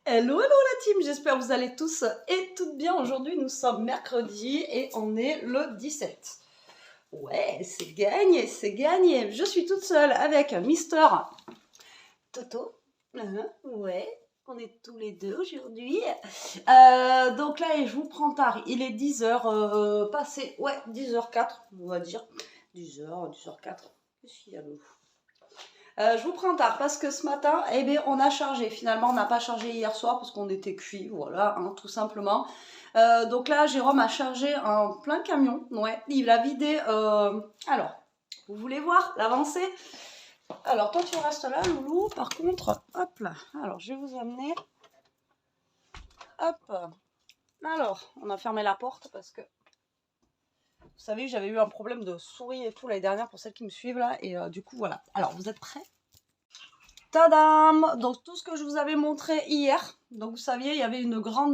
Hello, hello la team, j'espère que vous allez tous et toutes bien. Aujourd'hui, nous sommes mercredi et on est le 17. Ouais, c'est gagné, c'est gagné. Je suis toute seule avec Mister Toto. Ouais, on est tous les deux aujourd'hui. Donc là, et je vous prends tard. Il est 10h passé. Ouais, 10h04, on va dire. 10h, 10h04. Qu'est-ce qu'il y a de je vous prends tard parce que ce matin, eh bien, on a chargé. Finalement, on n'a pas chargé hier soir parce qu'on était cuit, voilà, hein, tout simplement. Donc là, Jérôme a chargé un plein camion. Ouais, il a vidé. Alors, vous voulez voir l'avancée? Alors, toi, tu restes là, Loulou. Par contre, hop là. Alors, je vais vous amener. Hop. Alors, on a fermé la porte parce que vous savez, j'avais eu un problème de souris et tout l'année dernière pour celles qui me suivent là. Et du coup, voilà. Alors, vous êtes prêts? Tadam! Donc tout ce que je vous avais montré hier, donc vous saviez, il y avait une grande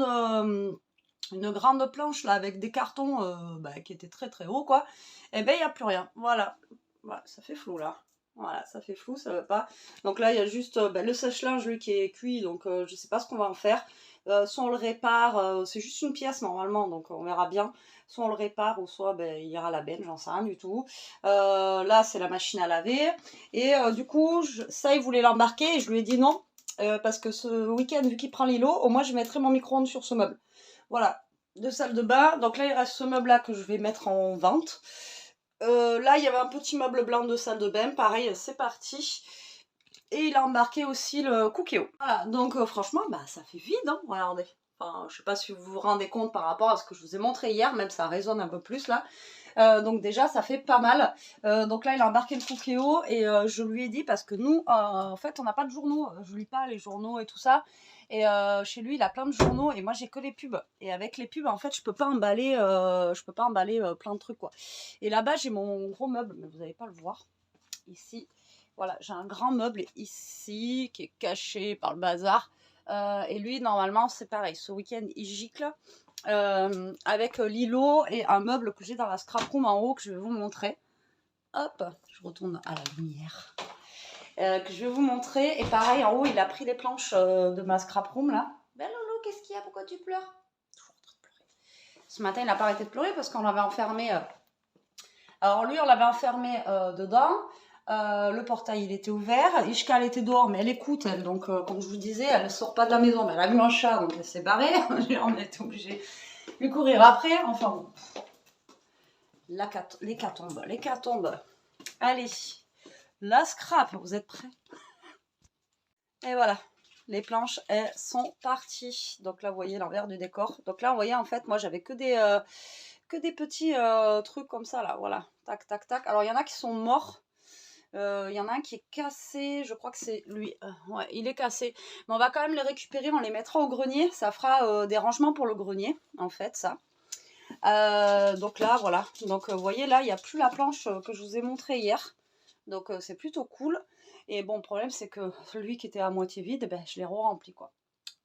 planche là avec des cartons qui étaient très très hauts quoi. Et ben il n'y a plus rien. Voilà. Voilà, ça fait flou là. Voilà, ça fait flou, ça va pas. Donc là, il y a juste le sèche-linge lui qui est cuit, donc je sais pas ce qu'on va en faire. Soit on le répare, c'est juste une pièce normalement, donc on verra bien. Soit on le répare, ou soit il ira à la benne, j'en sais rien du tout. Là, c'est la machine à laver. Et du coup, ça, il voulait l'embarquer et je lui ai dit non. Parce que ce week-end, vu qu'il prend l'îlot, au moins je mettrai mon micro-ondes sur ce meuble. Voilà, deux salles de bain. Donc là, il reste ce meuble-là que je vais mettre en vente. Là, il y avait un petit meuble blanc de salle de bain. Pareil, c'est parti. Et il a embarqué aussi le Cookéo. Voilà, donc franchement, ça fait vide, hein, regardez. Enfin, je sais pas si vous vous rendez compte par rapport à ce que je vous ai montré hier, même ça résonne un peu plus là. Donc déjà, ça fait pas mal. Donc là, il a embarqué le Cookéo et je lui ai dit, parce que nous, en fait, on n'a pas de journaux. Je lis pas les journaux et tout ça. Et chez lui, il a plein de journaux et moi, j'ai que les pubs. Et avec les pubs, en fait, je peux pas emballer, plein de trucs, quoi. Et là-bas, j'ai mon gros meuble, mais vous n'allez pas le voir. Ici, voilà, j'ai un grand meuble ici qui est caché par le bazar. Et lui, normalement, c'est pareil. Ce week-end, il gicle avec l'îlot et un meuble que j'ai dans la scrap room en haut que je vais vous montrer. Hop, je retourne à la lumière. Que je vais vous montrer. Et pareil, en haut, il a pris les planches de ma scrap room là. Ben Lolo, qu'est-ce qu'il y a? Pourquoi tu pleures? Toujours en train de pleurer. Ce matin, il n'a pas arrêté de pleurer parce qu'on l'avait enfermé. Alors lui, on l'avait enfermé dedans. Le portail, il était ouvert. Ishka, elle était dehors, mais elle écoute, elle. Donc, comme je vous disais, elle ne sort pas de la maison. Mais elle a vu un chat, donc elle s'est barrée. On était obligé de lui courir après. Enfin bon. L'hécatombe. Allez, la scrap, vous êtes prêts? Et voilà, les planches, elles sont parties. Donc là, vous voyez l'envers du décor. Donc là, vous voyez, en fait, moi, j'avais que des petits trucs comme ça, là. Voilà, tac, tac, tac. Alors, il y en a qui sont morts. Il y en a un qui est cassé, je crois que c'est lui. Ouais, il est cassé. Mais on va quand même les récupérer, on les mettra au grenier. Ça fera des rangements pour le grenier, en fait, ça. Donc là, voilà. Donc, vous voyez, là, il n'y a plus la planche que je vous ai montrée hier. Donc, c'est plutôt cool. Et bon, le problème, c'est que celui qui était à moitié vide, je l'ai re-rempli, quoi.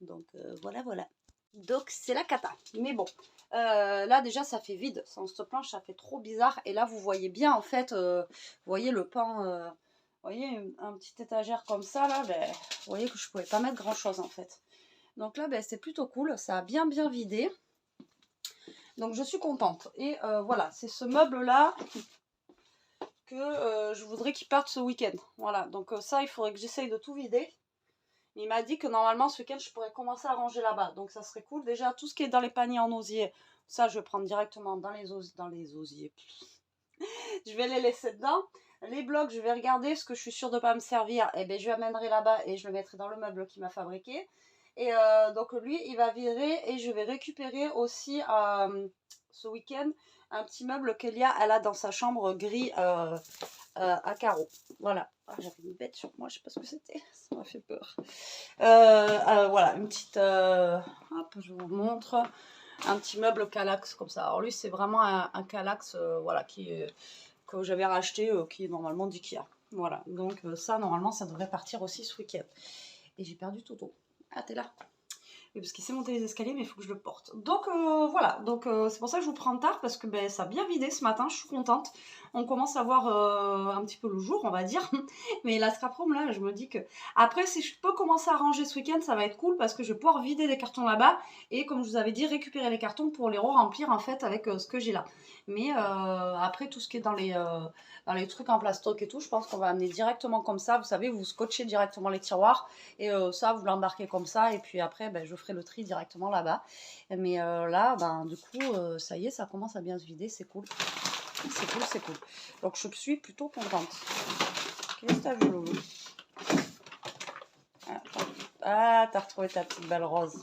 Donc, voilà, voilà. Donc, c'est la cata. Mais bon, là, déjà, ça fait vide. Sans cette planche, ça fait trop bizarre. Et là, vous voyez bien, en fait, vous voyez le pan... vous voyez, un petit étagère comme ça, là, vous voyez que je pouvais pas mettre grand-chose, en fait. Donc là, c'est plutôt cool. Ça a bien, bien vidé. Donc, je suis contente. Et voilà, c'est ce meuble-là que je voudrais qu'il parte ce week-end. Voilà, donc ça, il faudrait que j'essaye de tout vider. Il m'a dit que normalement, ce week-end, je pourrais commencer à ranger là-bas. Donc, ça serait cool. Déjà, tout ce qui est dans les paniers en osier, ça, je vais prendre directement dans les osiers. Je vais les laisser dedans. Les blocs, je vais regarder, parce que je suis sûre de ne pas me servir. Et je l'amènerai là-bas et je le mettrai dans le meuble qu'il m'a fabriqué. Et donc, lui, il va virer et je vais récupérer aussi ce week-end un petit meuble qu'Elia, elle a dans sa chambre gris à carreaux. Voilà. Ah, j'avais une bête sur moi, je sais pas ce que c'était. Ça m'a fait peur. Voilà, une petite... hop, je vous montre. Un petit meuble Calax comme ça. Alors lui, c'est vraiment un Calax voilà, que j'avais racheté, qui est normalement d'Ikea. Voilà, donc ça, normalement, ça devrait partir aussi ce week-end. Et j'ai perdu Toto. Ah, t'es là. Et parce qu'il sait monter les escaliers, mais il faut que je le porte. Donc voilà, donc c'est pour ça que je vous prends tard, parce que ben, ça a bien vidé ce matin, je suis contente. On commence à voir un petit peu le jour, on va dire. Mais la scrap room, là, je me dis que... Après, si je peux commencer à ranger ce week-end, ça va être cool, parce que je vais pouvoir vider des cartons là-bas. Et comme je vous avais dit, récupérer les cartons pour les re-remplir, en fait, avec ce que j'ai là. Mais après, tout ce qui est dans les trucs en plastoc et tout, je pense qu'on va amener directement comme ça. Vous savez, vous scotchez directement les tiroirs. Et ça, vous l'embarquez comme ça. Et puis après, ben, je ferai le tri directement là-bas. Mais là, ben, du coup, ça y est, ça commence à bien se vider. C'est cool. C'est cool, c'est cool. Donc, je suis plutôt contente. Qu'est-ce que t'as vu, Loulou? Ah, t'as retrouvé ta petite balle rose.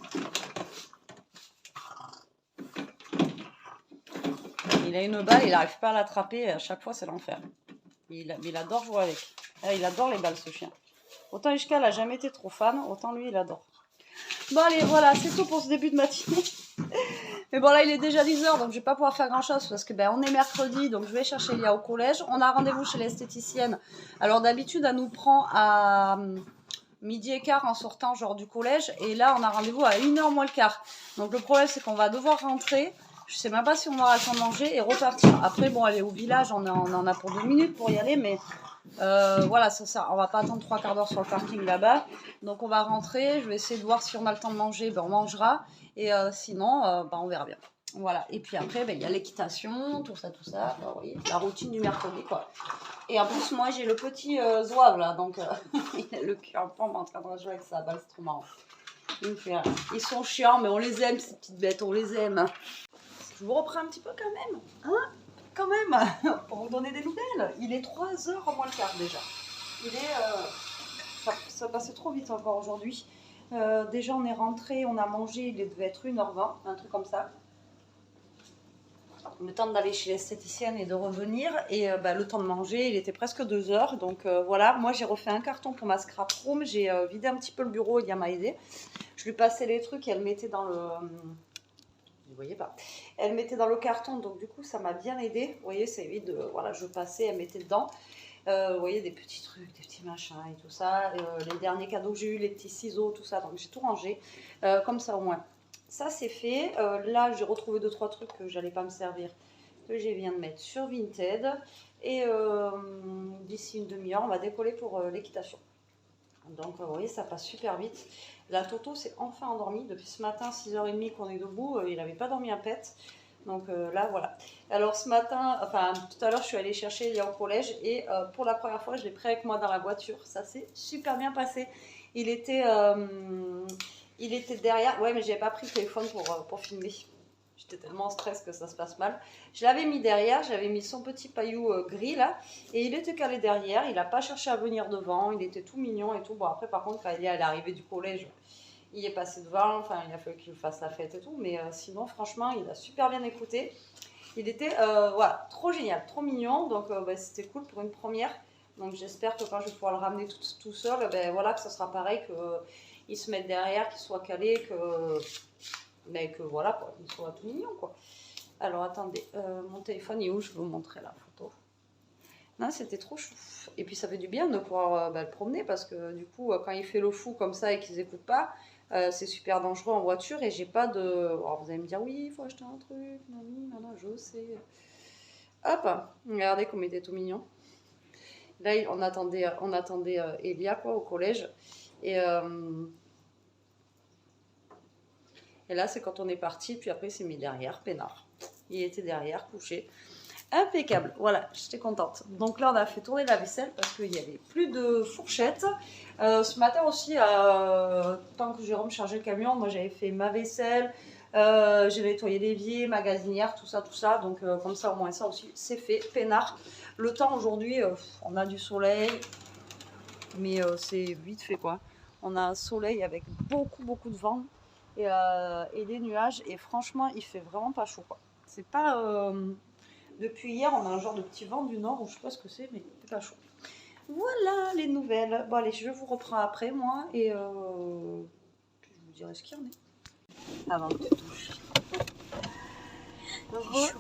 Il a une balle, il n'arrive pas à l'attraper. À chaque fois, c'est l'enfer. Il adore jouer avec. Ah, il adore les balles, ce chien. Autant Ishka n'a jamais été trop fan, autant lui, il adore. Bon, allez, voilà, c'est tout pour ce début de matinée. Mais bon, là, il est déjà 10h, donc je vais pas pouvoir faire grand-chose parce que ben, on est mercredi, donc je vais chercher Lia au collège. On a rendez-vous chez l'esthéticienne. Alors, d'habitude, elle nous prend à midi et quart en sortant genre du collège. Et là, on a rendez-vous à 1h moins le quart. Donc, le problème, c'est qu'on va devoir rentrer. Je sais même pas si on aura le temps de manger et repartir. Après, bon, aller au village, on en a pour 2 minutes pour y aller, mais... voilà, ça, on va pas attendre 3 quarts d'heure sur le parking là-bas. Donc on va rentrer, je vais essayer de voir si on a le temps de manger, ben on mangera. Et sinon, ben on verra bien. Voilà, et puis après, ben, il y a l'équitation, tout ça. Ben, vous voyez, la routine du mercredi, quoi. Et en plus, moi, j'ai le petit zouave, là, donc il a le cul en pompe en train de jouer avec sa balle, c'est trop marrant. Ils sont chiants, mais on les aime, ces petites bêtes, on les aime. Je vous reprends un petit peu quand même, hein, quand même, pour vous donner des nouvelles. Il est 3h moins le quart déjà. Il est, ça passait trop vite encore aujourd'hui. Déjà on est rentré, on a mangé, il devait être 1h20, un truc comme ça. Le temps d'aller chez l'esthéticienne et de revenir. Et bah, le temps de manger, il était presque 2h. Donc voilà, moi j'ai refait un carton pour ma scrap room. J'ai vidé un petit peu le bureau, Elia m'a aidé. Je lui passais les trucs et elle mettait dans le... Vous voyez pas. Elle mettait dans le carton, donc du coup ça m'a bien aidé. Vous voyez, c'est vite, voilà, je passais, elle mettait dedans. Vous voyez, des petits trucs, des petits machins et tout ça. Les derniers cadeaux que j'ai eu, les petits ciseaux, tout ça. Donc j'ai tout rangé, comme ça au moins. Ça c'est fait. Là j'ai retrouvé 2-3 trucs que j'allais pas me servir, que je viens de mettre sur Vinted. Et d'ici une demi-heure, on va décoller pour l'équitation. Donc vous voyez, ça passe super vite. La Toto s'est enfin endormie. Depuis ce matin, 6h30 qu'on est debout, il n'avait pas dormi un pet. Donc là, voilà. Alors ce matin, enfin tout à l'heure, je suis allée chercher Lia au collège. Et pour la première fois, je l'ai pris avec moi dans la voiture. Ça s'est super bien passé. Il était derrière. Ouais, mais j'avais pas pris le téléphone pour filmer. J'étais tellement en stress que ça se passe mal. Je l'avais mis derrière, j'avais mis son petit paillou gris là, et il était calé derrière, il n'a pas cherché à venir devant, il était tout mignon et tout. Bon après par contre quand il est arrivé du collège, il est passé devant, enfin il a fallu qu'il fasse la fête et tout, mais sinon franchement il a super bien écouté. Il était voilà, trop génial, trop mignon, donc bah, c'était cool pour une première. Donc j'espère que quand je vais pouvoir le ramener tout seul, ben, voilà, que ça sera pareil, qu'il se mette derrière, qu'il soit calé, mais que voilà, quoi, qu'il soit tout mignon, quoi. Alors, attendez, mon téléphone est où? Je vais vous montrer la photo. Non, c'était trop chou. Et puis, ça fait du bien de pouvoir le promener, parce que du coup, quand il fait le fou comme ça et qu'ils n'écoutent pas, c'est super dangereux en voiture, et j'ai pas de... Alors, vous allez me dire, oui, il faut acheter un truc, non, je sais. Hop, regardez comme il était tout mignon. Là, on attendait Elia, quoi, au collège, et là, c'est quand on est parti, puis après, il s'est mis derrière, peinard. Il était derrière, couché. Impeccable, voilà, j'étais contente. Donc là, on a fait tourner la vaisselle parce qu'il n'y avait plus de fourchette. Ce matin aussi, tant que Jérôme chargeait le camion, moi j'avais fait ma vaisselle, j'ai nettoyé l'évier, ma gazinière, tout ça. Donc comme ça, au moins ça aussi, c'est fait, peinard. Le temps aujourd'hui, on a du soleil, mais c'est vite fait quoi. On a un soleil avec beaucoup de vent. Et des nuages, et franchement il fait vraiment pas chaud quoi. C'est pas depuis hier on a un genre de petit vent du nord ou je sais pas ce que c'est, mais c'est pas chaud. Voilà les nouvelles. Bon allez, je vous reprends après moi et puis je vous dirai ce qu'il y en est avant que tu touches. Il fait chaud.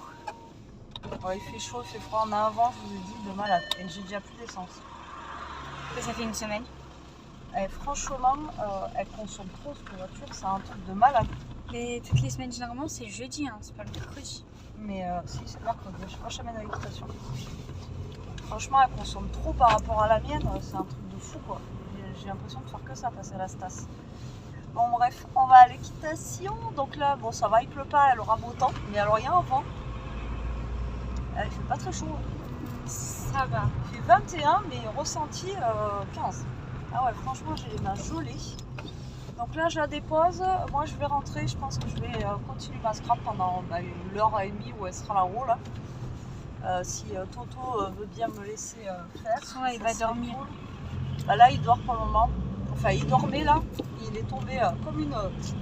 Ouais, il fait chaud, il fait froid. On a un vent, je vous ai dit, de malade, et j'ai déjà plus d'essence. Ça fait une semaine. Et franchement, elle consomme trop cette voiture, c'est un truc de malade. Mais toutes les semaines, généralement, c'est jeudi, hein, c'est pas le mercredi. Mais si, c'est mercredi, je sais pas, je mène à l'équitation. Franchement, elle consomme trop par rapport à la mienne, c'est un truc de fou quoi. J'ai l'impression de faire que ça, passer à la Stas. Bon, bref, on va à l'équitation. Donc là, bon, ça va, il pleut pas, elle aura beau temps. Mais alors, il y a un vent. Il fait pas très chaud. Ça va. Il fait 21, mais ressenti 15. Ah ouais, franchement, j'ai les mains gelées. Donc là, je la dépose. Moi, je vais rentrer. Je pense que je vais continuer ma scrap pendant l'heure et demie où elle sera là-haut. Là. Si Toto veut bien me laisser faire. De toute façon, là, il va dormir. Cool. Bah, là, il dort pour le moment. Enfin, il dormait là. Il est tombé comme une mouche.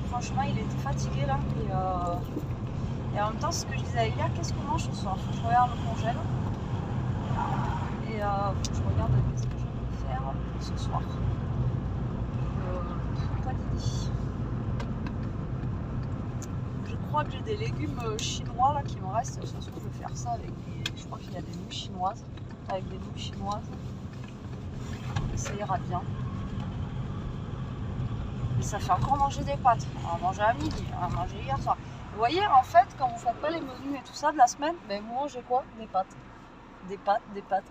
Franchement, il était fatigué là. Et en même temps, ce que je disais à Elia, qu'est-ce qu'on mange ce soir? Je regarde le congèle. Et je regarde qu'est-ce que je vais faire ce soir. Pas d'idée. Je crois que j'ai des légumes chinois là qui me restent. De toute façon, je vais faire ça avec des. Je crois qu'il y a des nouilles chinoises. Avec des nouilles chinoises. Et ça ira bien. Et ça fait encore manger des pâtes. On a mangé à midi, on a mangé hier soir. Vous voyez, en fait, quand vous faites pas les menus et tout ça de la semaine, ben vous mangez quoi? Des pâtes. Des pâtes, des pâtes.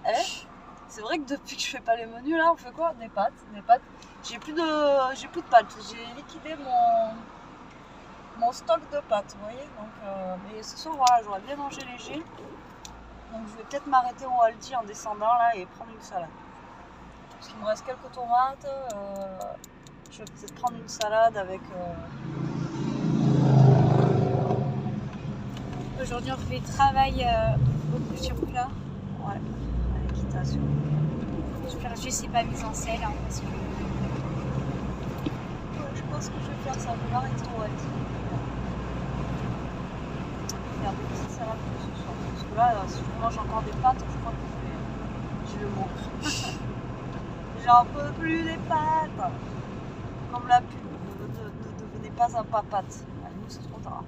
C'est vrai que depuis que je fais pas les menus là, on fait quoi? Des pâtes, des pâtes. J'ai plus de pâtes. J'ai liquidé mon stock de pâtes, vous voyez. Donc, mais ce soir, voilà, j'aurais bien mangé léger. Donc je vais peut-être m'arrêter au Aldi en descendant là et prendre une salade. Parce qu'il me reste quelques tomates. Je vais peut-être prendre une salade avec. Aujourd'hui, on fait travail beaucoup sur plat. Ouais, à l'équitation. J'espère juste c'est pas mise en selle, hein, parce que. Ouais, je pense que je vais faire ça. Je vais m'arrêter au Aldi. Faire des petites salades pour ce soir. Parce que là, si je mange encore des pâtes, je crois que je vais mourir. J'en peux plus des pâtes. Comme la pub, ne devenez pas un papate. Nous, c'est trop tard.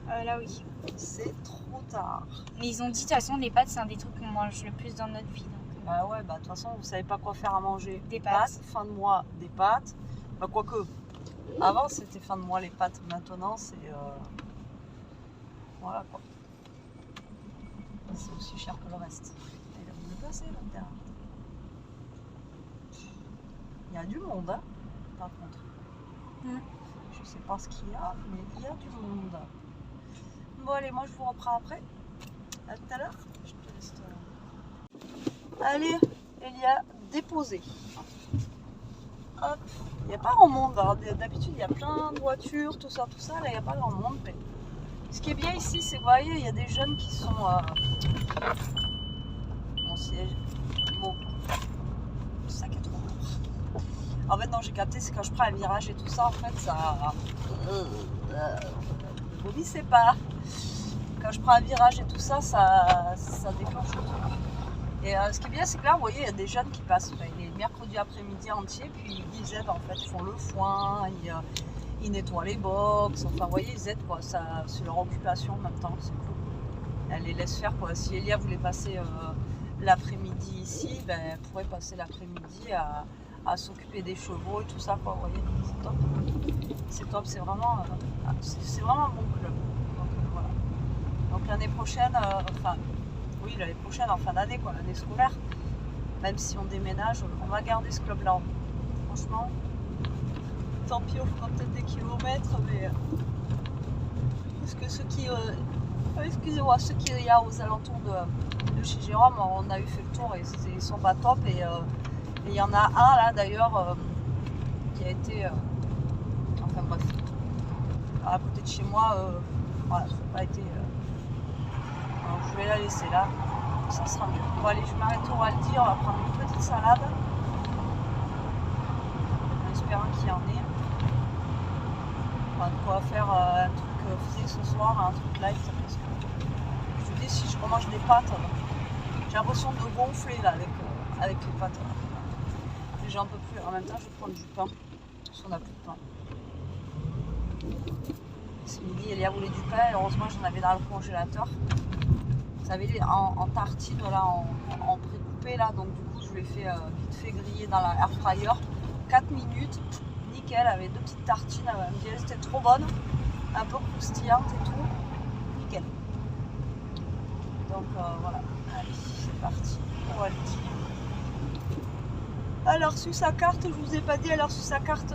Là, oui. C'est trop tard. Mais ils ont dit, de toute façon, les pâtes, c'est un des trucs qu'on mange le plus dans notre vie. Donc, Bah ouais, bah de toute façon, vous savez pas quoi faire à manger. Des pâtes. Fin de mois, des pâtes. Bah quoique, avant c'était fin de mois les pâtes. Maintenant, c'est... Voilà quoi. C'est aussi cher que le reste. Et là, vous me passez là-dedans. Il y a du monde, hein, par contre. Je sais pas ce qu'il y a, mais il y a du monde. Bon, allez, moi je vous reprends après. À tout à l'heure. Je te laisse. Allez, Elia, déposé. Hop. Il n'y a pas grand monde. D'habitude, il y a plein de voitures, tout ça. Là, il n'y a pas grand monde. Mais ce qui est bien ici, c'est que vous voyez, il y a des jeunes qui sont. Mon siège. Bon. Ça qui est trop lourd. En fait, non, j'ai capté, c'est quand je prends un virage et tout ça, en fait, ça. Vous vomissez pas. Quand je prends un virage et tout ça, ça déclenche le truc. Et ce qui est bien, c'est que là, vous voyez, il y a des jeunes qui passent les mercredis après-midi entiers, puis ils aident, en fait, ils font le foin, ils nettoient les box, enfin, vous voyez, ils aident, quoi. C'est leur occupation en même temps, c'est cool. Elle les laisse faire, quoi. Si Elia voulait passer l'après-midi ici, ben, elle pourrait passer l'après-midi à s'occuper des chevaux et tout ça, quoi. Vous voyez, c'est top. C'est top, c'est vraiment un bon club. Donc, voilà. Donc l'année prochaine, oui, l'année prochaine, en fin d'année, quoi, l'année scolaire, même si on déménage, on va garder ce club-là. Franchement, tant pis, on fera peut-être des kilomètres, mais parce que ceux qui y a aux alentours de chez Jérôme, on a eu fait le tour et ils sont pas top. Et il y en a un là d'ailleurs qui a été, enfin bref, à côté de chez moi, voilà, ça n'a pas été. Alors je vais la laisser là, ça sera mieux. Bon allez, je m'arrête au Aldi, on va prendre une petite salade. En espérant qu'il y en ait. On va de quoi faire un truc physique ce soir, un truc light, parce que je te dis, si je remange des pâtes, j'ai l'impression de gonfler là avec les pâtes. J'en peux plus. En même temps, je vais prendre du pain, si on n'a plus de pain. Ce midi, Elia voulait du pain, et heureusement, j'en avais dans le congélateur. Vous savez, en tartine, là, en précoupé, là, donc du coup, Je l'ai fait vite fait griller dans la air fryer. 4 minutes, nickel, avec 2 petites tartines. Elle me dit c'était trop bonne, un peu croustillante et tout. Nickel. Donc voilà, allez, c'est parti pour Aldi. Elle a reçu sa carte, je vous ai pas dit, elle a reçu sa carte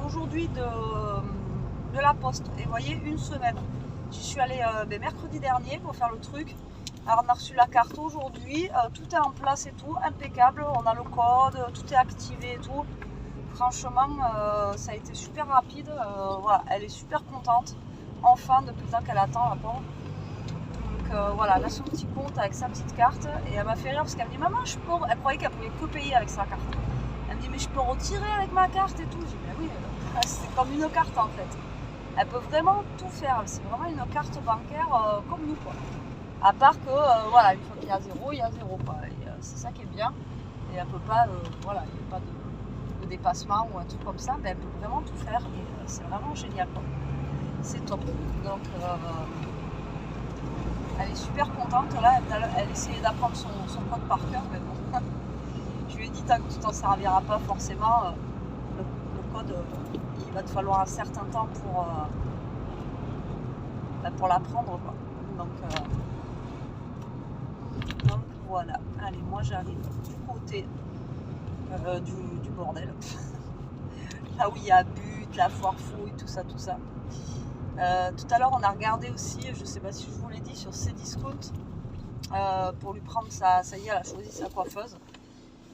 aujourd'hui de la poste. Et vous voyez, une semaine. J'y suis allée mercredi dernier pour faire le truc. Alors on a reçu la carte aujourd'hui, tout est en place et tout, impeccable. On a le code, tout est activé et tout. Franchement, ça a été super rapide. Voilà, elle est super contente. Enfin, depuis le temps qu'elle attend, la pauvre. Donc voilà, elle a son petit compte avec sa petite carte et elle m'a fait rire parce qu'elle me dit maman, elle croyait qu'elle pouvait que payer avec sa carte. Elle me dit mais je peux retirer avec ma carte et tout. J'ai dit ben oui, c'est comme une carte en fait. Elle peut vraiment tout faire. C'est vraiment une carte bancaire comme nous quoi. À part que voilà, une fois qu'il y a zéro, il y a zéro quoi. C'est ça qui est bien. Et elle peut pas, voilà, il n'y a pas de dépassement ou un truc comme ça, mais elle peut vraiment tout faire et c'est vraiment génial quoi. C'est top. Donc elle est super contente là, elle essayait d'apprendre son code par cœur, mais bon. Je lui ai dit tant que tu t'en serviras pas forcément, le code, il va te falloir un certain temps pour l'apprendre quoi. Donc voilà, allez moi j'arrive du côté du bordel. Là où il y a but, la foire fouille, tout ça, tout ça. Tout à l'heure on a regardé aussi, je sais pas si je vous l'ai dit, sur Cdiscount pour lui prendre ça y est, elle a choisi sa coiffeuse.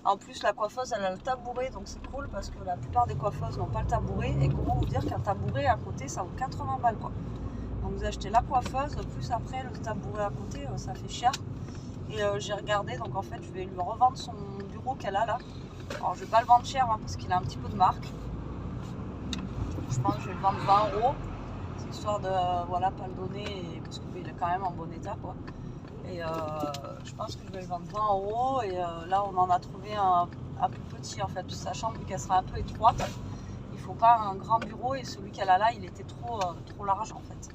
En plus la coiffeuse elle a le tabouret, donc c'est cool parce que la plupart des coiffeuses n'ont pas le tabouret. Et comment vous dire qu'un tabouret à côté ça vaut 80 balles quoi. Donc vous achetez la coiffeuse, plus après le tabouret à côté, ça fait cher. Et j'ai regardé, donc en fait je vais lui revendre son bureau qu'elle a là. Alors je vais pas le vendre cher hein, parce qu'il a un petit peu de marque. Je pense que je vais le vendre 20 €. C'est histoire de voilà, pas le donner parce qu'il est quand même en bon état quoi. Et je pense que je vais le vendre 20 € et là on en a trouvé un plus petit en fait. Sa chambre vu qu'elle sera un peu étroite, il faut pas un grand bureau et celui qu'elle a là il était trop large en fait.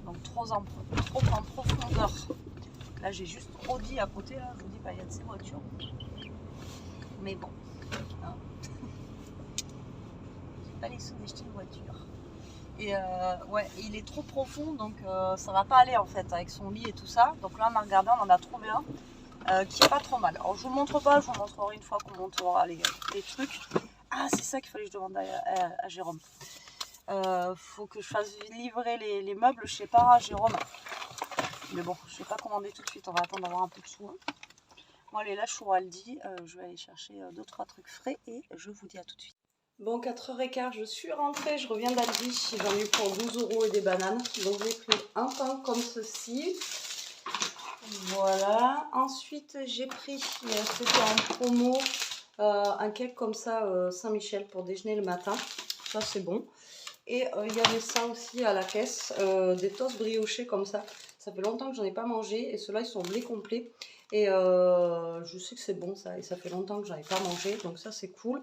Donc trop en profondeur. Là j'ai juste Audi à côté là, je vous dis pas il y a de ces voitures. Mais bon. Hein. J'ai pas les sous d'acheter une voiture. Et ouais, il est trop profond donc ça va pas aller en fait avec son lit et tout ça. Donc là on a regardé, on en a trouvé un qui est pas trop mal. Alors je vous le montre pas, je vous montrerai une fois qu'on montera les trucs. Ah c'est ça qu'il fallait que je demande à Jérôme. Faut que je fasse livrer les meubles chez Para Jérôme. Mais bon, je vais pas commander tout de suite, on va attendre d'avoir un peu de sous. Hein. Bon allez, là je suis au Aldi, je vais aller chercher 2-3 trucs frais et je vous dis à tout de suite. Bon, 4h15, je suis rentrée, je reviens d'Aldi, j'en ai eu pour 12 € et des bananes. Donc j'ai pris un pain comme ceci. Voilà. Ensuite j'ai pris, c'était en promo, un cake comme ça, Saint-Michel pour déjeuner le matin. Ça c'est bon. Et il y avait ça aussi à la caisse, des toasts briochés comme ça. Ça fait longtemps que j'en ai pas mangé et ceux-là ils sont blé complet. Et je sais que c'est bon ça et ça fait longtemps que j'en ai pas mangé, donc ça c'est cool.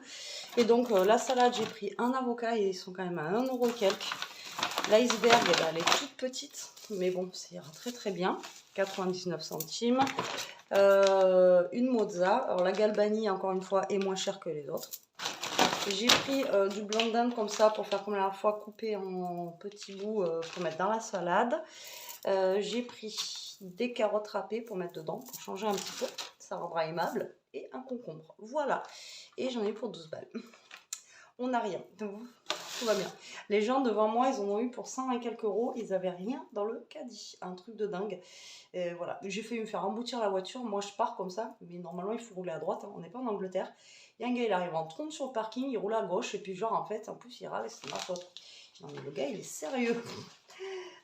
Et donc la salade, j'ai pris un avocat et ils sont quand même à 1 € quelques. L'iceberg, elle est toute petite, mais bon, ça ira très très bien. 99 centimes. Une mozza. Alors la Galbani, encore une fois, est moins chère que les autres. J'ai pris du blanc d'Inde comme ça pour faire comme la dernière fois, couper en petits bouts pour mettre dans la salade. J'ai pris des carottes râpées pour mettre dedans, pour changer un petit peu, ça rendra aimable, et un concombre. Voilà, et j'en ai pour 12 balles. On n'a rien, donc tout va bien. Les gens devant moi, ils en ont eu pour 100 et quelques euros, ils n'avaient rien dans le caddie, un truc de dingue. Et voilà, j'ai fait me faire emboutir la voiture, moi je pars comme ça, mais normalement il faut rouler à droite, hein. On n'est pas en Angleterre. Il y a un gars, il arrive en trompe sur le parking, il roule à gauche, et puis genre en fait, en plus il râle et c'est ma faute. Non mais le gars, il est sérieux.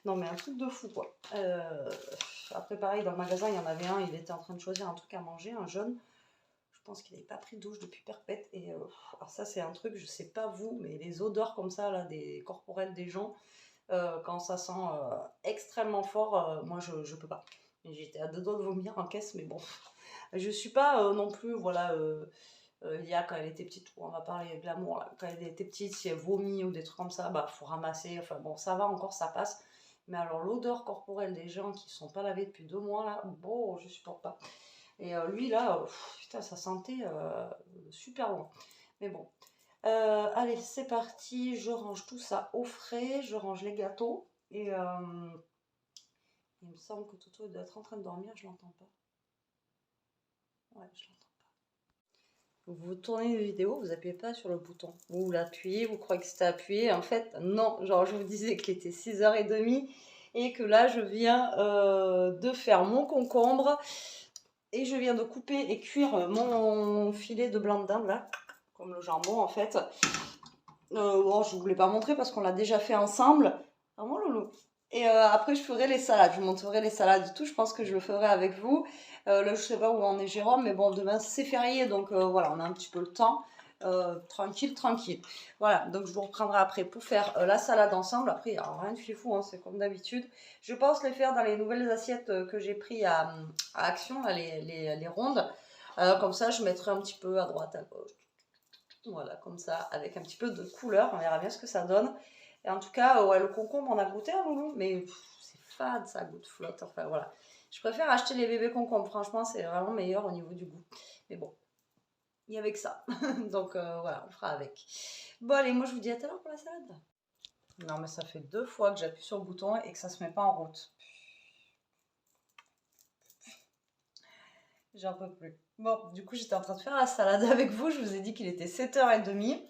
Non mais un truc de fou quoi. Après pareil, dans le magasin, il y en avait un, il était en train de choisir un truc à manger, un jeune. Je pense qu'il n'avait pas pris de douche depuis perpète. Et alors ça c'est un truc, je sais pas vous, mais les odeurs comme ça, là, des corporels des gens, quand ça sent extrêmement fort, moi je peux pas. J'étais à 2 doigts de vomir en caisse, mais bon. Je suis pas non plus, voilà... Lia, quand elle était petite, on va parler de l'amour, là. Quand elle était petite, si elle vomit ou des trucs comme ça, bah faut ramasser, enfin bon, ça va encore, ça passe. Mais alors l'odeur corporelle des gens qui ne sont pas lavés depuis 2 mois, là, bon, je supporte pas. Et lui, là, putain, ça sentait super bon. Mais bon. Allez, c'est parti. Je range tout ça au frais. Je range les gâteaux. Et il me semble que Toto doit être en train de dormir. Je l'entends pas. Ouais, je l'entends pas. Vous tournez une vidéo, vous appuyez pas sur le bouton. Vous l'appuyez, vous croyez que c'était appuyé. En fait, non. Genre, je vous disais qu'il était 6h30 et que là, je viens de faire mon concombre. Et je viens de couper et cuire mon filet de blanc de dinde, là, comme le jambon, en fait. Bon, je ne voulais pas montrer parce qu'on l'a déjà fait ensemble. Ah, mon loulou. Et après, je ferai les salades. Je vous montrerai les salades et tout. Je pense que je le ferai avec vous. Là, je sais pas où en est Jérôme, mais bon, demain, c'est férié. Donc, voilà, on a un petit peu le temps. Tranquille, tranquille. Voilà, donc je vous reprendrai après pour faire la salade ensemble. Après, il n'y a rien de fifou, hein, c'est comme d'habitude. Je pense les faire dans les nouvelles assiettes que j'ai pris à Action, là, les rondes. Comme ça, je mettrai un petit peu à droite, à gauche. Voilà, comme ça, avec un petit peu de couleur. On verra bien ce que ça donne. Et en tout cas, ouais, le concombre, on a goûté un loulou, mais c'est fade, ça goûte flotte. Enfin, voilà. Je préfère acheter les bébés concombres. Franchement, c'est vraiment meilleur au niveau du goût. Mais bon, il y avait que ça. Donc voilà, on fera avec. Bon, allez, moi je vous dis à tout à l'heure pour la salade. Non, mais ça fait 2 fois que j'appuie sur le bouton et que ça se met pas en route. J'en peux plus. Bon, du coup, j'étais en train de faire la salade avec vous. Je vous ai dit qu'il était 7h30.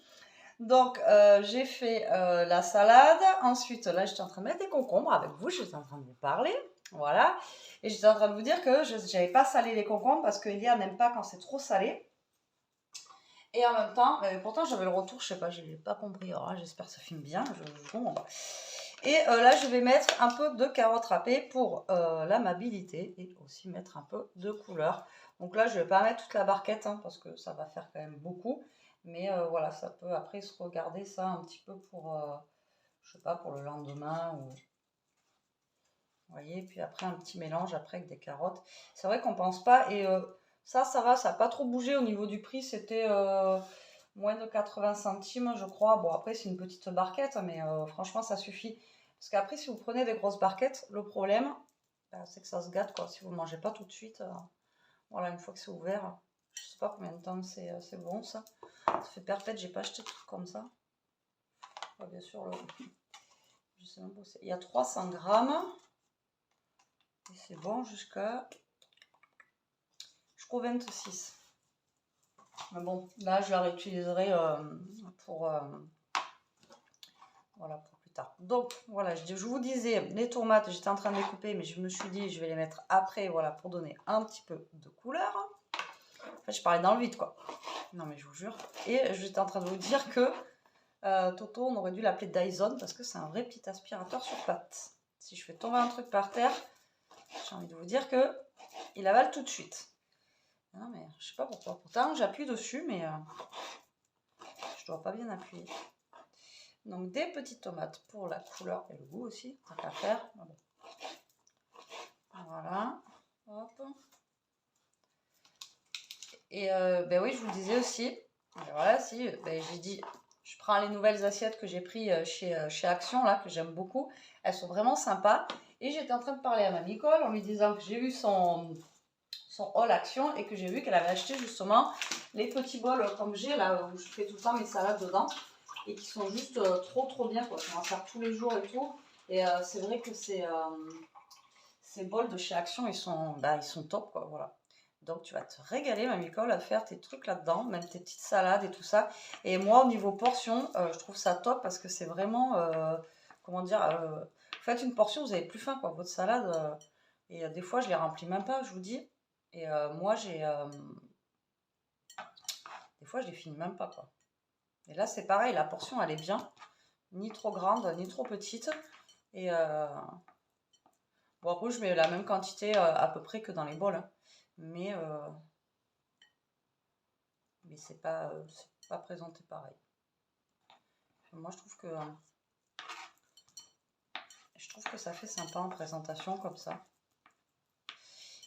Donc, j'ai fait la salade. Ensuite, là, j'étais en train de mettre des concombres avec vous. J'étais en train de vous parler. Voilà. Et j'étais en train de vous dire que je n'avais pas salé les concombres parce qu'Elia n'aime pas quand c'est trop salé. Et en même temps, pourtant j'avais le retour, je sais pas, j'ai pas compris. Alors là, j'espère que ça filme bien. Et là, je vais mettre un peu de carottes râpées pour l'amabilité et aussi mettre un peu de couleur. Donc là, je vais pas mettre toute la barquette hein, parce que ça va faire quand même beaucoup. Mais voilà, ça peut après se regarder ça un petit peu pour, je sais pas, pour le lendemain ou. Vous voyez, puis après un petit mélange après avec des carottes. C'est vrai qu'on pense pas et ça va, ça n'a pas trop bougé au niveau du prix. C'était moins de 80 centimes, je crois. Bon, après, c'est une petite barquette, mais franchement, ça suffit. Parce qu'après, si vous prenez des grosses barquettes, le problème, c'est que ça se gâte, quoi. Si vous ne le mangez pas tout de suite, voilà, une fois que c'est ouvert, je sais pas combien de temps c'est bon, ça. Ça fait perpète, j'ai pas acheté de trucs comme ça. Bien sûr, je sais même pas où c'est. Il y a 300 grammes. Et c'est bon jusqu'au 26. Mais bon, là, je la réutiliserai pour, voilà, pour plus tard. Donc, voilà, je vous disais, les tomates, j'étais en train de les couper, mais je me suis dit, je vais les mettre après, voilà, pour donner un petit peu de couleur. Enfin, je parlais dans le vide, quoi. Non, mais je vous jure. Et j'étais en train de vous dire que Toto, on aurait dû l'appeler Dyson, parce que c'est un vrai petit aspirateur sur pattes. Si je fais tomber un truc par terre, j'ai envie de vous dire que il avale tout de suite. Non, mais je sais pas pourquoi. Pourtant, j'appuie dessus, mais je dois pas bien appuyer. Donc, des petites tomates pour la couleur et le goût aussi, tant qu'à faire. Voilà. Hop. Et ben oui, je vous disais aussi, voilà, si, ben, j'ai dit, je prends les nouvelles assiettes que j'ai pris chez Action, là, que j'aime beaucoup. Elles sont vraiment sympas. Et j'étais en train de parler à ma Nicole en lui disant que j'ai vu son haul Action et que j'ai vu qu'elle avait acheté justement les petits bols comme j'ai là où je fais tout le temps mes salades dedans et qui sont juste trop bien quoi. On va faire tous les jours et tout et c'est vrai que ces bols de chez Action ils sont top quoi, voilà. Donc tu vas te régaler ma Nicole à faire tes trucs là-dedans, même tes petites salades et tout ça. Et moi au niveau portion, je trouve ça top parce que c'est vraiment comment dire, faites une portion, vous avez plus faim quoi, votre salade et des fois je les remplis même pas, je vous dis. Et moi, des fois, je les finis même pas, quoi. Et là, c'est pareil, la portion, elle est bien. Ni trop grande, ni trop petite. Et bon, après, je mets la même quantité à peu près que dans les bols. Hein. Mais c'est pas présenté pareil. Moi, je trouve que ça fait sympa en présentation comme ça.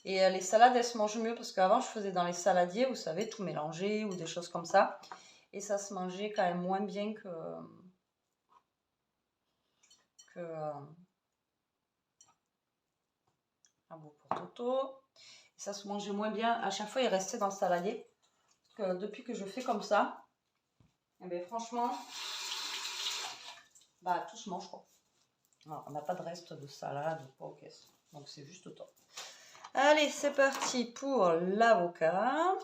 Et les salades, elles se mangent mieux parce qu'avant, je faisais dans les saladiers, vous savez, tout mélanger ou des choses comme ça. Et ça se mangeait quand même moins bien que un bout pour Toto. ça se mangeait moins bien. À chaque fois, il restait dans le saladier. Parce que depuis que je fais comme ça, eh bien, franchement, bah, tout se mange, quoi. Alors, on n'a pas de reste de salade ou quoi, ok. Donc, c'est juste top. Allez, c'est parti pour l'avocat.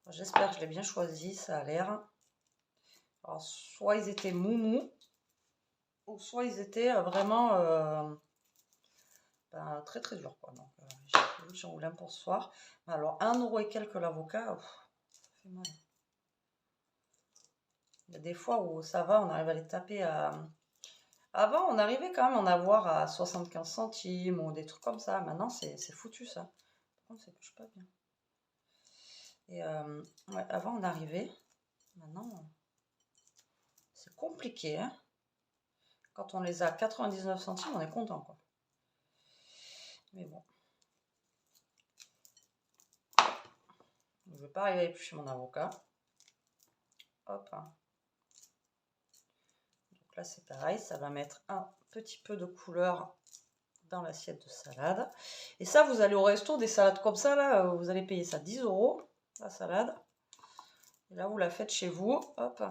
J'espère que je l'ai bien choisi, ça a l'air. Alors, soit ils étaient mou, ou soit ils étaient vraiment ben, très très durs, quoi. Donc, j'en voulais un pour ce soir. Alors, 1 € et quelques l'avocat, ça fait mal. Il y a des fois où ça va, on arrive à les taper à... Avant, on arrivait quand même à en avoir à 75 centimes ou des trucs comme ça. Maintenant, c'est foutu, ça. Par contre, ça touche pas bien. Et ouais, avant, on arrivait. Maintenant, c'est compliqué, hein. Quand on les a à 99 centimes, on est content, quoi. Mais bon. Je ne vais pas arriver à éplucher mon avocat. Hop. Donc là, c'est pareil. Ça va mettre un petit peu de couleur dans l'assiette de salade. Et ça, vous allez au resto, des salades comme ça, là, vous allez payer ça 10 €, la salade. Et là, vous la faites chez vous. Hop.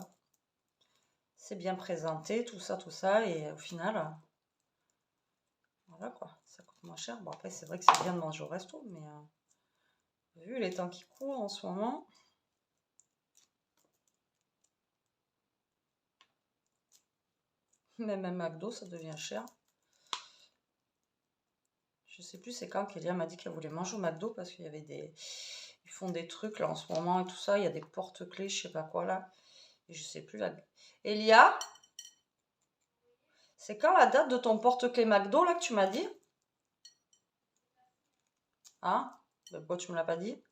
C'est bien présenté, tout ça. Et au final, voilà, quoi. Ça coûte moins cher. Bon, après, c'est vrai que c'est bien de manger au resto, mais vu les temps qui courent en ce moment... Même un McDo, ça devient cher. Je sais plus c'est quand qu'Elia m'a dit qu'elle voulait manger au McDo parce qu'il y avait des... Ils font des trucs là en ce moment et tout ça. Il y a des porte-clés, je sais pas quoi là. Et je sais plus. Elia, c'est quand la date de ton porte-clés McDo là que tu m'as dit? Hein? Pourquoi tu me l'as pas dit?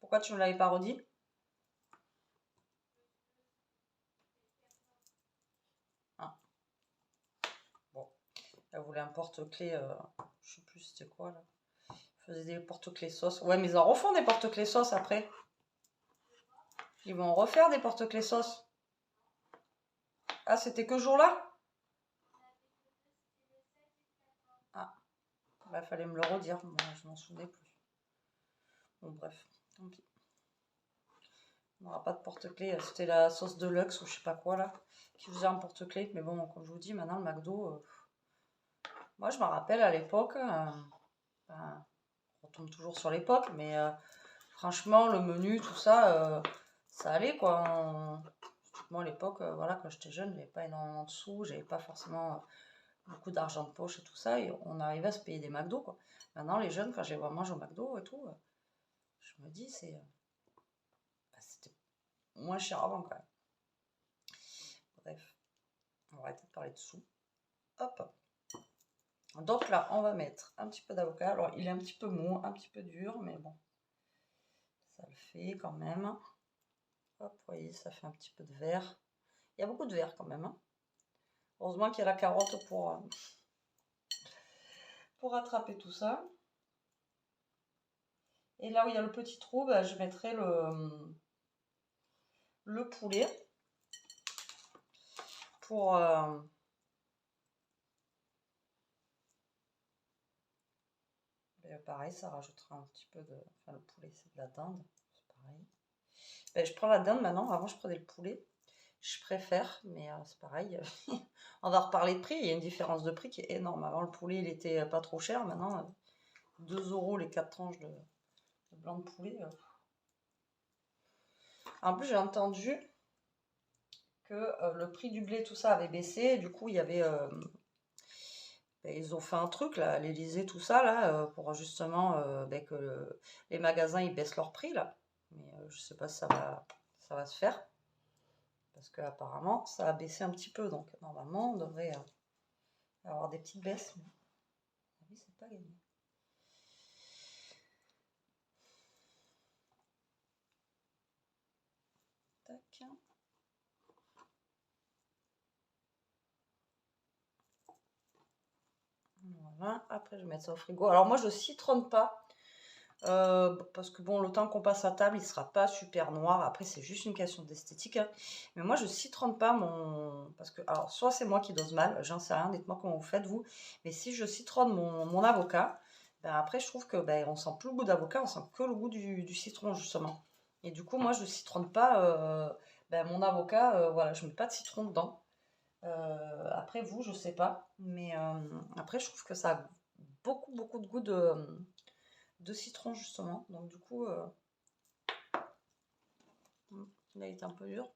Pourquoi tu me l'avais pas redit? Ah. Bon. Elle voulait un porte-clés. Je sais plus c'était quoi là. Ils faisaient des porte-clés sauce. Ouais, mais ils en refont des porte-clés sauce après. Ils vont refaire des porte-clés sauce. Ah, c'était que jour-là? Ah, bah, fallait me le redire. Moi, je m'en souvenais plus. Bon, bref, tant pis. On n'aura pas de porte-clés. C'était la sauce de Lux ou je sais pas quoi là, qui faisait un porte-clés. Mais bon, comme je vous dis, maintenant le McDo, moi je me rappelle à l'époque, ben, on tombe toujours sur l'époque, mais franchement, le menu, tout ça, ça allait quoi. Moi à l'époque, voilà, quand j'étais jeune, j'avais pas énormément de sous, j'avais pas forcément beaucoup d'argent de poche et tout ça, et on arrivait à se payer des McDo quoi. Maintenant, les jeunes, quand je les vois manger au McDo et tout, je me dis, c'était moins cher avant quand même. Bref, on va arrêter de parler de sous. Hop. Donc là, on va mettre un petit peu d'avocat. Alors, il est un petit peu mou, un petit peu dur, mais bon, ça le fait quand même. Hop, vous voyez, ça fait un petit peu de vert. Il y a beaucoup de vert quand même. Hein. Heureusement qu'il y a la carotte pour attraper tout ça. Et là où il y a le petit trou, bah, je mettrai le poulet pour... pareil, ça rajoutera un petit peu de... Enfin, le poulet, c'est de la dinde. C'est pareil. Ben, je prends la dinde maintenant. Avant, je prenais le poulet. Je préfère, mais c'est pareil. On va reparler de prix. Il y a une différence de prix qui est énorme. Avant, le poulet, il était pas trop cher. Maintenant, 2 € les 4 tranches de blanc de poulet. En plus, j'ai entendu que le prix du blé, tout ça avait baissé. Du coup, il y avait... ils ont fait un truc, là, à l'Elysée, tout ça, là, pour justement que les magasins, ils baissent leur prix, là. Mais je sais pas si ça va se faire. Parce qu'apparemment, ça a baissé un petit peu. Donc, normalement, on devrait avoir des petites baisses. Mais oui, c'est pas gagné. Tac. Voilà. Après, je vais mettre ça au frigo. Alors, moi, je citronne pas Parce que bon, le temps qu'on passe à table, il sera pas super noir. Après, c'est juste une question d'esthétique, hein. Mais moi, je citronne pas mon... Parce que, alors, soit c'est moi qui dose mal, j'en sais rien, dites-moi comment vous faites, vous. Mais si je citronne mon avocat, ben après, je trouve que ben, on sent plus le goût d'avocat, on sent que le goût du citron, justement. Et du coup, moi, je citronne pas ben, mon avocat, voilà, je mets pas de citron dedans. Après, vous, je sais pas. Mais après, je trouve que ça a beaucoup de goût de citron justement. Donc du coup, là il est un peu dur,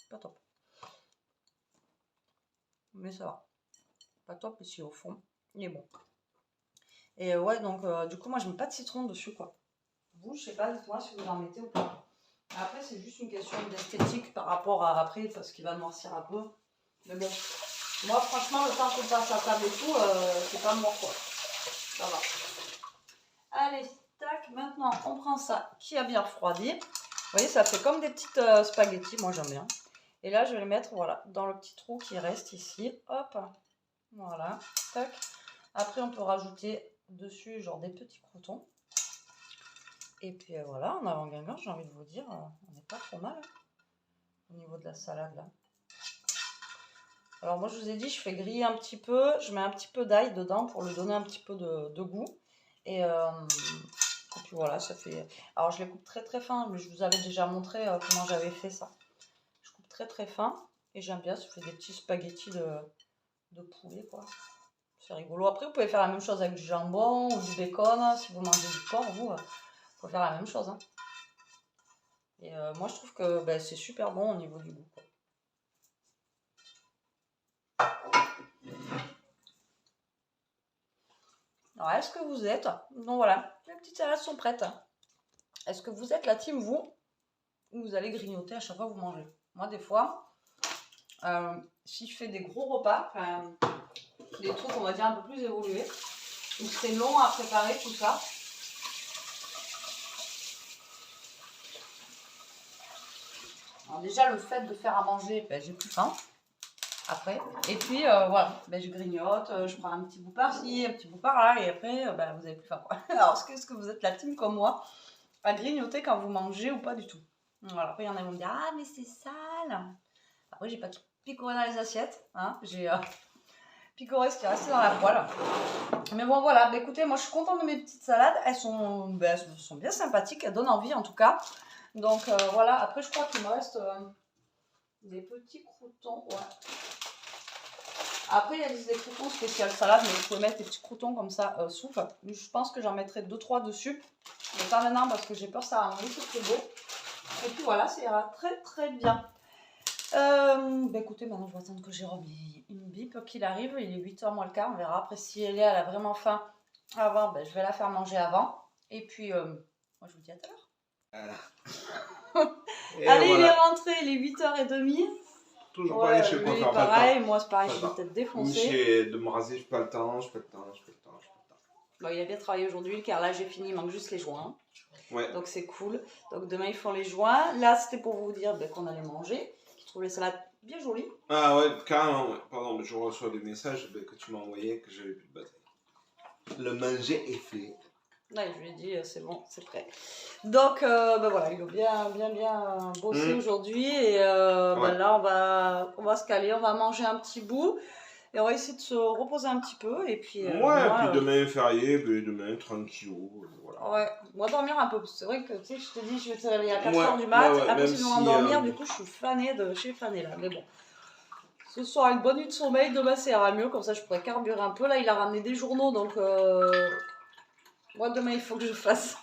pas top. Mais ça va. Pas top ici au fond. Il est bon. Et ouais, donc du coup, moi je mets pas de citron dessus quoi. Vous, je sais pas, dites-moi si vous en mettez ou pas. Après, c'est juste une question d'esthétique par rapport à après, parce qu'il va noircir un peu. Mais bon, moi franchement, le temps qu'on passe à table et tout, c'est pas mort quoi. Ça va. Allez, tac, maintenant on prend ça qui a bien refroidi. Vous voyez, ça fait comme des petites spaghettis, moi j'aime bien. Et là, je vais les mettre, voilà, dans le petit trou qui reste ici. Hop, voilà, tac. Après, on peut rajouter dessus, genre, des petits croutons. Et puis, voilà, en avant-gagnant, j'ai envie de vous dire, on n'est pas trop mal, hein, au niveau de la salade, là. Alors, moi, je vous ai dit, je fais griller un petit peu. Je mets un petit peu d'ail dedans pour lui donner un petit peu de goût. Et puis voilà, ça fait... Alors, je les coupe très fin, mais je vous avais déjà montré comment j'avais fait ça. Je coupe très fin. Et j'aime bien, ça fait des petits spaghettis de poulet, quoi. C'est rigolo. Après, vous pouvez faire la même chose avec du jambon ou du bacon. Si vous mangez du porc, vous pouvez faire la même chose, hein. Et moi, je trouve que ben, c'est super bon au niveau du goût, quoi. Alors, est-ce que vous êtes... Donc voilà, les petites salades sont prêtes. Est-ce que vous êtes la team, vous, ou vous allez grignoter à chaque fois que vous mangez? Moi, des fois, si je fais des gros repas, des trucs, on va dire, un peu plus évolués, où c'est long à préparer tout ça, alors déjà, le fait de faire à manger, ben, j'ai plus faim après. Et puis, voilà, ben, je grignote, je prends un petit bout par-ci, un petit bout par-là, et après, ben, vous avez plus faim, quoi. Alors, est-ce que vous êtes la team comme moi, à grignoter quand vous mangez ou pas du tout? Voilà, après, il y en a qui vont me dire, ah, mais c'est sale. Après, j'ai pas picoré dans les assiettes, hein. J'ai picoré ce qui est resté dans la poêle. Mais bon, voilà, ben, écoutez, moi, je suis contente de mes petites salades. Elles sont bien sympathiques, elles donnent envie, en tout cas. Donc voilà, après je crois qu'il me reste des petits croutons. Ouais. Après il y a des croutons spécial salade, mais vous pouvez mettre des petits croutons comme ça soupe. Je pense que j'en mettrai 2-3 dessus. Mais pas maintenant parce que j'ai peur que ça va c'est trop beau. Et puis voilà, ça ira très bien. Bah écoutez, maintenant je vais attendre que Jérôme une bip qu'il arrive. Il est 8h moins le quart, on verra. Après si elle a vraiment faim avant, ben, je vais la faire manger avant. Et puis moi je vous dis à tout à l'heure. Allez, voilà. Il est rentré, il est 8h30. Toujours pas aller chez le coiffeur, pas pareil, moi c'est pareil, je vais peut-être défoncer. De me raser, j'ai pas le temps. Bon, il a bien travaillé aujourd'hui, car là j'ai fini, il manque juste les joints. Ouais. Donc c'est cool. Donc demain ils font les joints. Là c'était pour vous dire qu'on allait manger. Je trouve les salades bien jolies. Ah ouais, carrément, ouais. Pardon, mais je reçois des messages que tu m'as envoyés que j'avais plus de batterie. Le manger est fait. Ouais, je lui ai dit c'est bon, c'est prêt. Donc voilà, il a bien bossé aujourd'hui et là on va se caler, on va manger un petit bout et on va essayer de se reposer un petit peu et puis puis demain férié, demain tranquille, voilà. Ouais, moi dormir un peu, parce que c'est vrai que tu sais, je te dis je vais te réveiller à 4h du mat, impossible de m'endormir, du coup je suis fanée là, mais bon. Ce soir une bonne nuit de sommeil, demain ça ira mieux, comme ça je pourrais carburer un peu. Là il a ramené des journaux donc moi demain il faut que je fasse.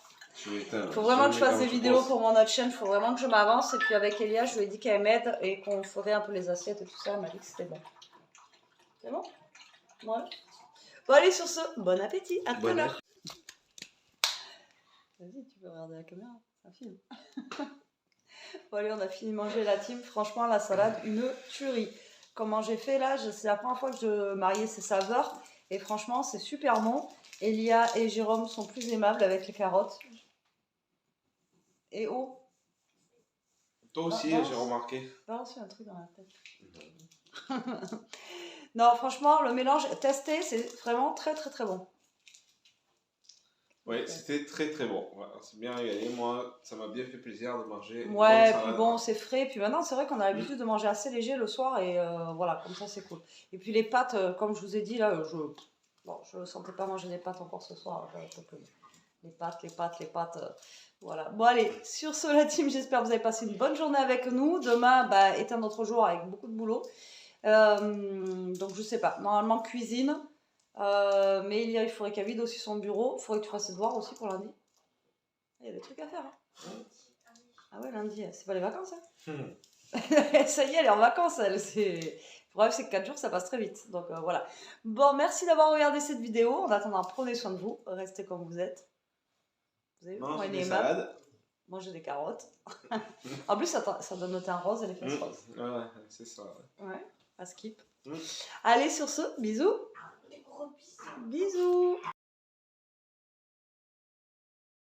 Il faut vraiment que je fasse des vidéos pour mon autre chaîne, il faut vraiment que je m'avance. Et puis avec Elia, je lui ai dit qu'elle m'aide et qu'on ferait un peu les assiettes et tout ça. Elle m'a dit que c'était bon. C'est bon? Ouais. Bon, allez, sur ce, bon appétit, à tout à l'heure. Vas-y, tu peux regarder la caméra, c'est un film. Bon, allez, on a fini de manger la team. Franchement, la salade, une tuerie. Comment j'ai fait là, c'est la première fois que je mariais ces saveurs. Et franchement, c'est super bon. Elia et Jérôme sont plus aimables avec les carottes. Et oh. Toi aussi, j'ai remarqué. Balance un truc dans la tête. Non, franchement, le mélange testé, c'est vraiment très bon. Ouais, c'était très très bon. Ouais, on s'est bien régalé. Moi, ça m'a bien fait plaisir de manger. une bonne Ouais, puis salade. bon, c'est frais. Puis maintenant, c'est vrai qu'on a l'habitude de manger assez léger le soir et voilà, comme ça, c'est cool. Et puis les pâtes, comme je vous ai dit là, bon, je ne sentais pas manger des pâtes encore ce soir. Je peux plus. Les pâtes. Voilà. Bon, allez, sur ce, la team, j'espère que vous avez passé une bonne journée avec nous. Demain, bah, est un autre jour avec beaucoup de boulot. Donc, je sais pas. Normalement, cuisine. Mais il faudrait qu'elle vide aussi son bureau. Il faudrait que tu fasses tes devoirs aussi pour lundi. Il y a des trucs à faire. Hein. Ah ouais, lundi, c'est pas les vacances. Hein. Ça y est, elle est en vacances, elle. Le problème, c'est que 4 jours, ça passe très vite. Donc voilà. Bon, merci d'avoir regardé cette vidéo. En attendant, prenez soin de vous. Restez comme vous êtes. Vous avez vu comment Mange il est des aimable. salades. Mangez des carottes. En plus, ça donne le teint rose et les fesses roses. Ouais, c'est ça. Ouais, à skip. Mm. Allez, sur ce, bisous. Des gros bisous. Bisous.